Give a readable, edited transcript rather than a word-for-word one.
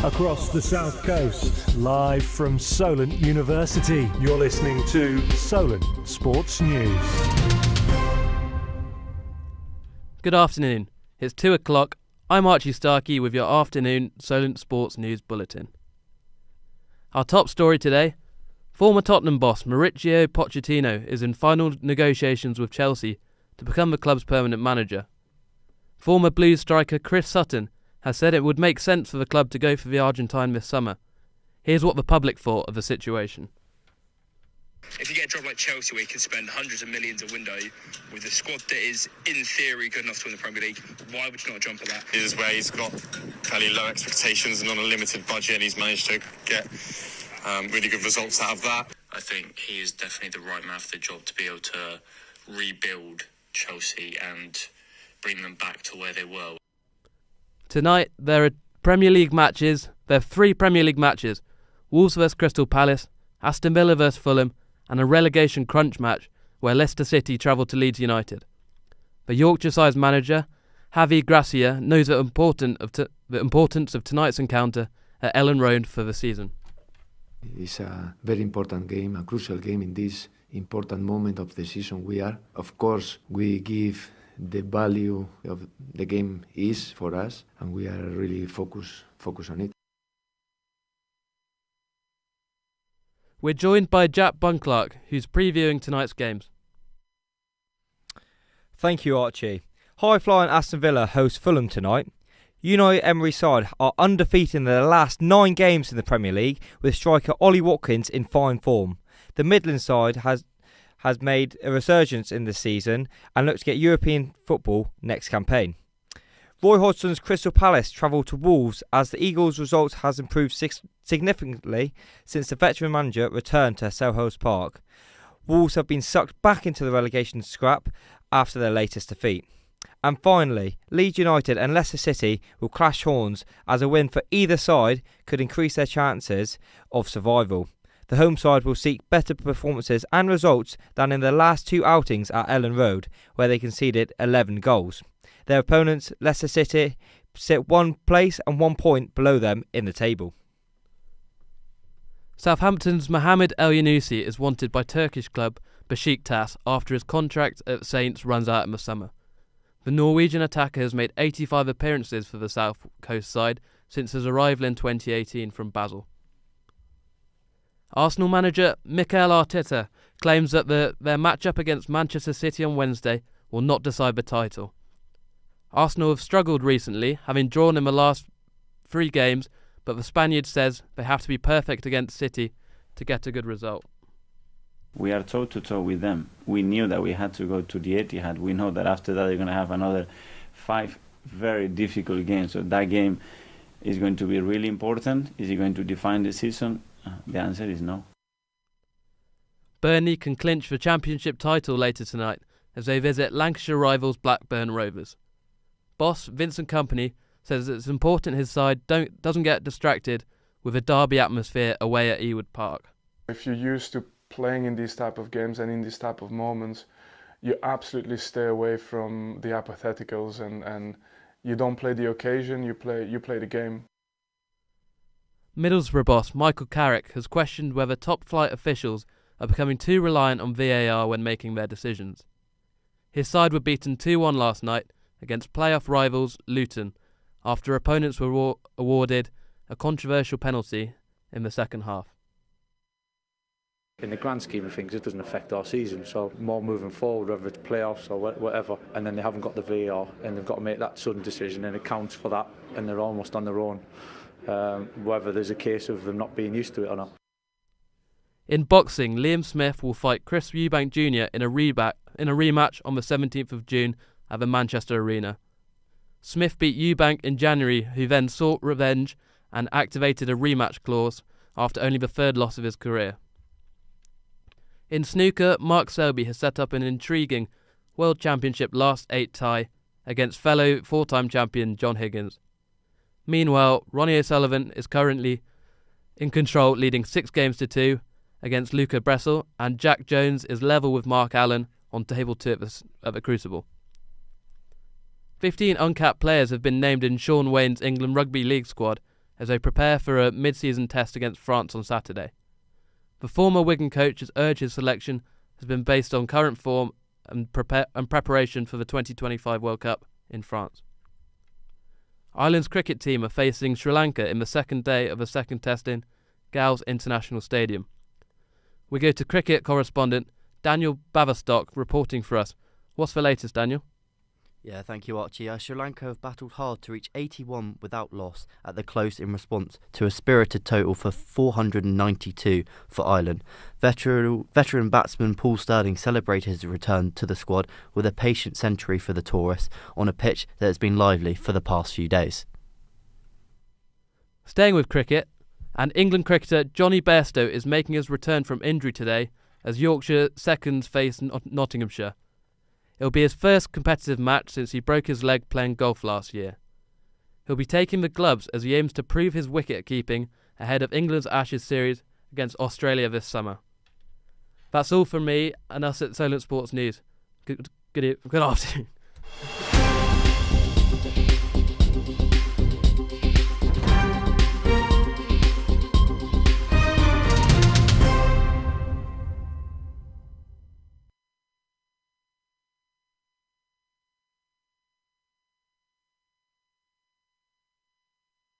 Across the South Coast, live from Solent University, you're listening to Solent Sports News. Good afternoon. It's 2 o'clock. I'm Archie Starkey with your afternoon Solent Sports News Bulletin. Our top story today: former Tottenham boss Mauricio Pochettino is in final negotiations with Chelsea to become the club's permanent manager. Former Blues striker Chris Sutton has said it would make sense for the club to go for the Argentine this summer. Here's what the public thought of the situation. If you get a job like Chelsea where you can spend hundreds of millions a window with a squad that is, in theory, good enough to win the Premier League, why would you not jump at that? This is where he's got fairly low expectations and on a limited budget, and he's managed to get really good results out of that. I think he is definitely the right man for the job to be able to rebuild Chelsea and bring them back to where they were. Tonight, there are Premier League matches. There are 3 Premier League matches: Wolves vs Crystal Palace, Aston Villa vs Fulham, and a relegation crunch match where Leicester City travel to Leeds United. The Yorkshire side's manager, Javi Gracia, knows the importance of tonight's encounter at Ellen Road for the season. It's a very important game, a crucial game in this important moment of the season we are. Of course, we give the value of the game is for us, and we are really focused on it. We're joined by Jack Bunclark, who's previewing tonight's games. Thank you, Archie. High-flying Aston Villa host Fulham tonight. Unai Emery's side are undefeated in their last 9 games in the Premier League, with striker Ollie Watkins in fine form. The Midlands side has made a resurgence in this season and looks to get European football next campaign. Roy Hodgson's Crystal Palace travel to Wolves as the Eagles' results has improved significantly since the veteran manager returned to Selhurst Park. Wolves have been sucked back into the relegation scrap after their latest defeat. And finally, Leeds United and Leicester City will clash horns as a win for either side could increase their chances of survival. The home side will seek better performances and results than in their last 2 outings at Ellen Road, where they conceded 11 goals. Their opponents, Leicester City, sit 1 place and 1 point below them in the table. Southampton's Mohamed El Yunusi is wanted by Turkish club Besiktas after his contract at Saints runs out in the summer. The Norwegian attacker has made 85 appearances for the South Coast side since his arrival in 2018 from Basel. Arsenal manager Mikel Arteta claims that their matchup against Manchester City on Wednesday will not decide the title. Arsenal have struggled recently, having drawn in the last 3 games, but the Spaniard says they have to be perfect against City to get a good result. We are toe-to-toe with them. We knew that we had to go to the Etihad. We know that after that they're going to have another 5 very difficult games. So that game is going to be really important. Is it going to define the season? The answer is no. Burnley can clinch the Championship title later tonight as they visit Lancashire rivals Blackburn Rovers. Boss Vincent Kompany says it's important his side doesn't get distracted with a derby atmosphere away at Ewood Park. If you're used to playing in these type of games and in these type of moments, you absolutely stay away from the apatheticals and you don't play the occasion, you play the game. Middlesbrough boss Michael Carrick has questioned whether top-flight officials are becoming too reliant on VAR when making their decisions. His side were beaten 2-1 last night against playoff rivals Luton after opponents were awarded a controversial penalty in the second half. In the grand scheme of things, it doesn't affect our season, so more moving forward, whether it's playoffs or whatever, and then they haven't got the VAR and they've got to make that sudden decision and it counts for that and they're almost on their own, whether there's a case of them not being used to it or not. In boxing, Liam Smith will fight Chris Eubank Jr. in a rematch on the 17th of June at the Manchester Arena. Smith beat Eubank in January, who then sought revenge and activated a rematch clause after only the 3rd loss of his career. In snooker, Mark Selby has set up an intriguing World Championship last 8 tie against fellow 4-time champion John Higgins. Meanwhile, Ronnie O'Sullivan is currently in control, leading 6-2 against Luca Bressel, and Jack Jones is level with Mark Allen on table 2 at the Crucible. 15 uncapped players have been named in Sean Wayne's England Rugby League squad as they prepare for a mid-season test against France on Saturday. The former Wigan coach has urged his selection has been based on current form and preparation for the 2025 World Cup in France. Ireland's cricket team are facing Sri Lanka in the second day of the second test in Gauls International Stadium. We go to cricket correspondent Daniel Baverstock reporting for us. What's the latest, Daniel? Yeah, thank you, Archie. Sri Lanka have battled hard to reach 81 without loss at the close in response to a spirited total for 492 for Ireland. Veteran batsman Paul Stirling celebrated his return to the squad with a patient century for the tourists on a pitch that has been lively for the past few days. Staying with cricket, and England cricketer Johnny Bairstow is making his return from injury today as Yorkshire seconds face Nottinghamshire. It'll be his first competitive match since he broke his leg playing golf last year. He'll be taking the gloves as he aims to prove his wicket-keeping ahead of England's Ashes series against Australia this summer. That's all from me and us at Solent Sports News. Good afternoon.